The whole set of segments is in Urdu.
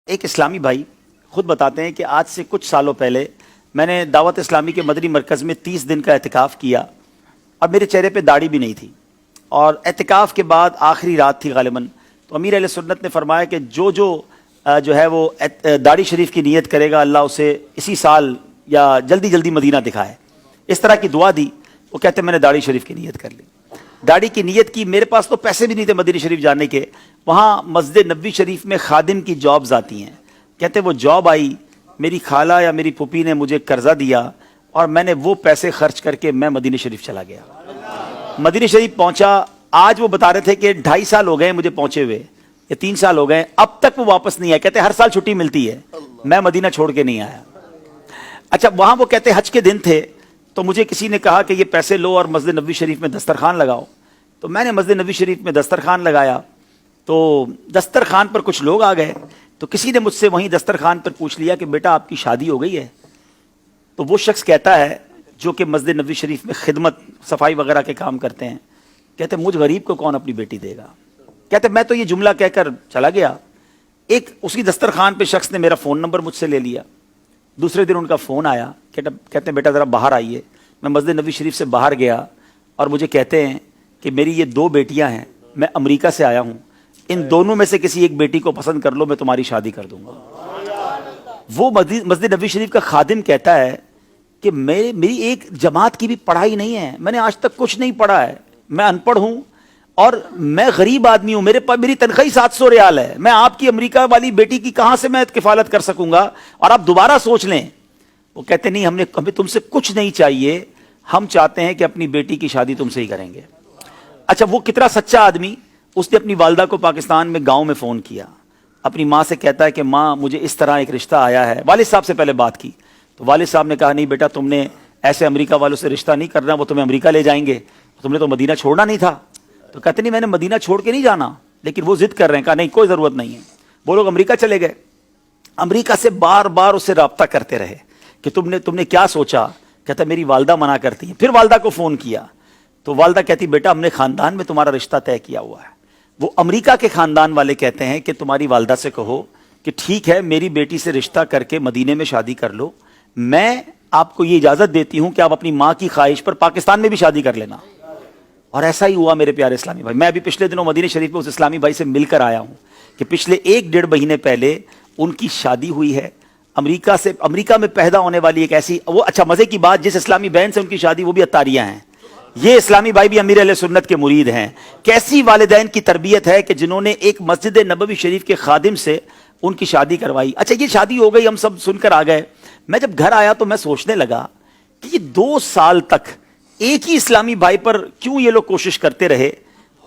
ایک اسلامی بھائی خود بتاتے ہیں کہ آج سے کچھ سالوں پہلے میں نے دعوت اسلامی کے مدنی مرکز میں 30 دن کا اعتکاف کیا اور میرے چہرے پہ داڑھی بھی نہیں تھی، اور اعتکاف کے بعد آخری رات تھی غالباً، تو امیر اہل سنت نے فرمایا کہ جو ہے وہ داڑھی شریف کی نیت کرے گا اللہ اسے اسی سال یا جلدی جلدی مدینہ دکھائے، اس طرح کی دعا دی۔ وہ کہتے ہیں میں نے داڑھی شریف کی نیت کر لی، داڑھی کی نیت کی، میرے پاس تو پیسے بھی نہیں تھے مدینہ شریف جانے کے، وہاں مسجد نبوی شریف میں خادم کی جابز آتی ہیں، کہتے وہ جاب آئی، میری خالہ یا میری پھوپھی نے مجھے قرضہ دیا اور میں نے وہ پیسے خرچ کر کے میں مدینہ شریف چلا گیا، مدینہ شریف پہنچا۔ آج وہ بتا رہے تھے کہ 2.5 سال ہو گئے مجھے پہنچے ہوئے یا 3 سال ہو گئے، اب تک وہ واپس نہیں آئے، کہتے ہر سال چھٹی ملتی ہے، میں مدینہ چھوڑ کے نہیں آیا۔ اچھا، وہاں وہ کہتے حج کے دن تھے تو مجھے کسی نے کہا کہ یہ پیسے لو اور مسجد نبوی شریف میں دسترخوان لگاؤ، تو میں نے مسجد نبوی شریف میں دسترخوان لگایا، تو دسترخوان پر کچھ لوگ آ گئے، تو کسی نے مجھ سے وہیں دسترخوان پر پوچھ لیا کہ بیٹا آپ کی شادی ہو گئی ہے؟ تو وہ شخص کہتا ہے جو کہ مسجد نبوی شریف میں خدمت صفائی وغیرہ کے کام کرتے ہیں، کہتے مجھ غریب کو کون اپنی بیٹی دے گا؟ کہتے میں تو یہ جملہ کہہ کر چلا گیا۔ ایک اسی دسترخوان پہ شخص نے میرا فون نمبر مجھ سے لے لیا، دوسرے دن ان کا فون آیا، کہتے ہیں بیٹا ذرا باہر آئیے۔ میں مسجد نبوی شریف سے باہر گیا اور مجھے کہتے ہیں کہ میری یہ 2 بیٹیاں ہیں، میں امریکہ سے آیا ہوں، ان دونوں میں سے کسی ایک بیٹی کو پسند کر لو، میں تمہاری شادی کر دوں گا۔ وہ مسجد نبوی شریف کا خادم کہتا ہے کہ میری ایک جماعت کی بھی پڑھائی نہیں ہے، میں نے آج تک کچھ نہیں پڑھا ہے، میں ان پڑھ ہوں اور میں غریب آدمی ہوں، میری تنخواہ 700 ریال ہے، میں آپ کی امریکہ والی بیٹی کی کہاں سے میں کفالت کر سکوں گا، اور آپ دوبارہ سوچ لیں۔ وہ کہتے نہیں، ہمیں تم سے کچھ نہیں چاہیے، ہم چاہتے ہیں کہ اپنی بیٹی کی شادی تم سے ہی کریں گے۔ اچھا، وہ کتنا سچا آدمی، اس نے اپنی والدہ کو پاکستان میں گاؤں میں فون کیا، اپنی ماں سے کہتا ہے کہ ماں مجھے اس طرح ایک رشتہ آیا ہے، والد صاحب سے پہلے بات کی، تو والد صاحب نے کہا نہیں بیٹا تم نے ایسے امریکہ والوں سے رشتہ نہیں کرنا، وہ تمہیں امریکہ لے جائیں گے، تم نے تو مدینہ چھوڑنا نہیں تھا۔ تو کہتے نہیں میں نے مدینہ چھوڑ کے نہیں جانا، لیکن وہ ضد کر رہے ہیں، کہا نہیں کوئی ضرورت نہیں ہے۔ وہ لوگ امریکہ چلے گئے، امریکہ سے بار بار اس سے رابطہ کرتے رہے کہ تم نے کیا سوچا؟ کہتا میری والدہ منع کرتی ہیں۔ پھر والدہ کو فون کیا تو والدہ کہتی بیٹا ہم نے خاندان میں تمہارا رشتہ طے کیا ہوا ہے۔ وہ امریکہ کے خاندان والے کہتے ہیں کہ تمہاری والدہ سے کہو کہ ٹھیک ہے میری بیٹی سے رشتہ کر کے مدینے میں شادی کر لو، میں آپ کو یہ اجازت دیتی ہوں کہ آپ اپنی ماں کی خواہش پر پاکستان میں بھی شادی کر لینا۔ اور ایسا ہی ہوا میرے پیارے اسلامی بھائی۔ میں ابھی پچھلے دنوں مدینہ شریف میں اس اسلامی بھائی سے مل کر آیا ہوں کہ پچھلے 1-1.5 مہینے پہلے ان کی شادی ہوئی ہے امریکہ میں پیدا ہونے والی ایک ایسی، وہ اچھا مزے کی بات، جس اسلامی بہن سے ان کی شادی وہ بھی عطاریہ ہیں، یہ اسلامی بھائی بھی امیر اہل سنت کے مرید ہیں۔ کیسی والدین کی تربیت ہے کہ جنہوں نے ایک مسجد نبوی شریف کے خادم سے ان کی شادی کروائی۔ اچھا یہ شادی ہو گئی، ہم سب سن کر آ گئے، میں جب گھر آیا تو میں سوچنے لگا کہ یہ 2 سال تک ایک ہی اسلامی بھائی پر کیوں یہ لوگ کوشش کرتے رہے؟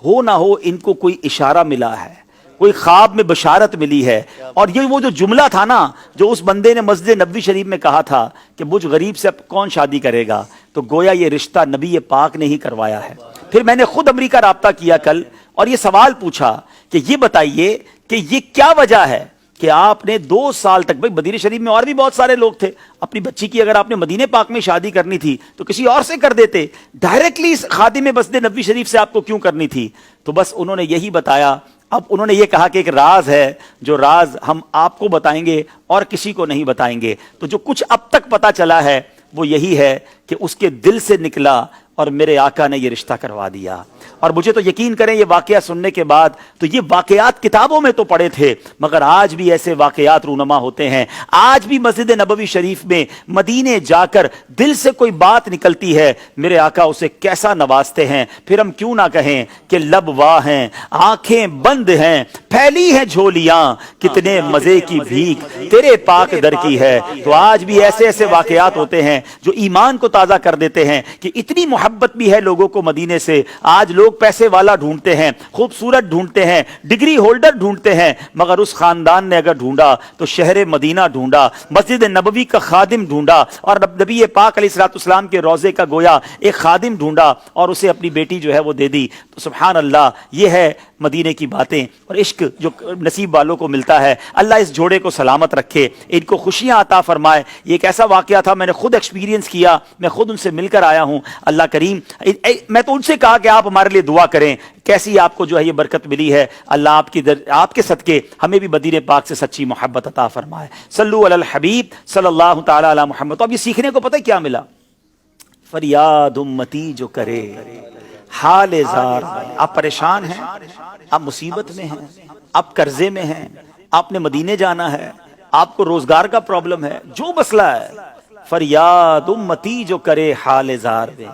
ہو نہ ہو ان کو کوئی اشارہ ملا ہے، کوئی خواب میں بشارت ملی ہے، اور یہ وہ جو جملہ تھا نا جو اس بندے نے مسجد نبوی شریف میں کہا تھا کہ مجھ غریب سے اب کون شادی کرے گا، تو گویا یہ رشتہ نبی پاک نے ہی کروایا ہے۔ پھر میں نے خود امریکہ رابطہ کیا کل اور یہ سوال پوچھا کہ یہ بتائیے کہ یہ کیا وجہ ہے کہ آپ نے 2 سال تک، بھائی مدینہ شریف میں اور بھی بہت سارے لوگ تھے، اپنی بچی کی اگر آپ نے مدینہ پاک میں شادی کرنی تھی تو کسی اور سے کر دیتے، ڈائریکٹلی خادم مسجد نبوی شریف سے آپ کو کیوں کرنی تھی؟ تو بس انہوں نے یہی بتایا۔ اب انہوں نے یہ کہا کہ ایک راز ہے، جو راز ہم آپ کو بتائیں گے اور کسی کو نہیں بتائیں گے۔ تو جو کچھ اب تک پتا چلا ہے وہ یہی ہے کہ اس کے دل سے نکلا اور میرے آقا نے یہ رشتہ کروا دیا۔ اور مجھے تو یقین کریں یہ واقعہ سننے کے بعد، تو یہ واقعات کتابوں میں تو پڑھے تھے مگر آج بھی ایسے واقعات رونما ہوتے ہیں، آج بھی مسجد نبوی شریف میں مدینے جا کر دل سے کوئی بات نکلتی ہے، میرے آقا اسے کیسا نوازتے ہیں۔ پھر ہم کیوں نہ کہیں کہ لب واہ ہیں، آنکھیں بند ہیں، پھیلی ہیں جھولیاں، کتنے مزے کی بھیک تیرے پاک در کی ہے۔ تو آج بھی ایسے ایسے واقعات ہوتے ہیں جو ایمان کو تازہ کر دیتے ہیں کہ اتنی محبت بھی ہے لوگوں کو مدینے سے۔ آج لوگ پیسے والا ڈھونڈتے ہیں، خوبصورت ڈھونڈتے ہیں، ڈگری ہولڈر ڈھونڈتے ہیں، مگر اس خاندان نے اگر ڈھونڈا تو شہر مدینہ ڈھونڈا، مسجد نبوی کا خادم ڈھونڈا، اور نبی پاک علیہ الصلوۃ والسلام کے روضے کا گویا ایک خادم ڈھونڈا اور اسے اپنی بیٹی جو ہے وہ دے دی۔ تو سبحان اللہ، یہ ہے مدینے کی باتیں اور عشق جو نصیب والوں کو ملتا ہے۔ اللہ اس جوڑے کو سلامت رکھے، ان کو خوشیاں عطا فرمائے۔ یہ ایک ایسا واقعہ تھا، میں نے خود ایکسپیرینس کیا، میں خود ان سے مل کر آیا ہوں۔ اللہ کریم میں تو ان سے کہا کہ آپ ہمارے لیے دعا کریں، کیسی آپ کو جو ہے یہ برکت ملی ہے، اللہ آپ کے صدقے ہمیں بھی مدینے پاک سے سچی محبت عطا فرمائے۔ صلو علی الحبیب صلی اللہ تعالی علی محمد۔ تو اب یہ سیکھنے کو پتہ کیا ملا؟ فریاد امتی جو کرے حال زار، آپ پریشان ہیں، آپ مصیبت میں ہیں، آپ قرضے میں ہیں، آپ نے مدینے جانا ہے، آپ کو روزگار کا پرابلم ہے، جو مسئلہ ہے، فریاد امتی جو کرے حال زار میں،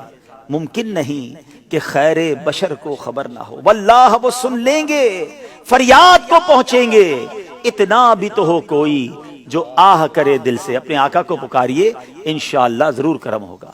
ممکن نہیں کہ خیر بشر کو خبر نہ ہو، واللہ وہ سن لیں گے، فریاد کو پہنچیں گے، اتنا بھی تو ہو کوئی جو آہ کرے دل سے۔ اپنے آقا کو پکاریے، انشاءاللہ ضرور کرم ہوگا۔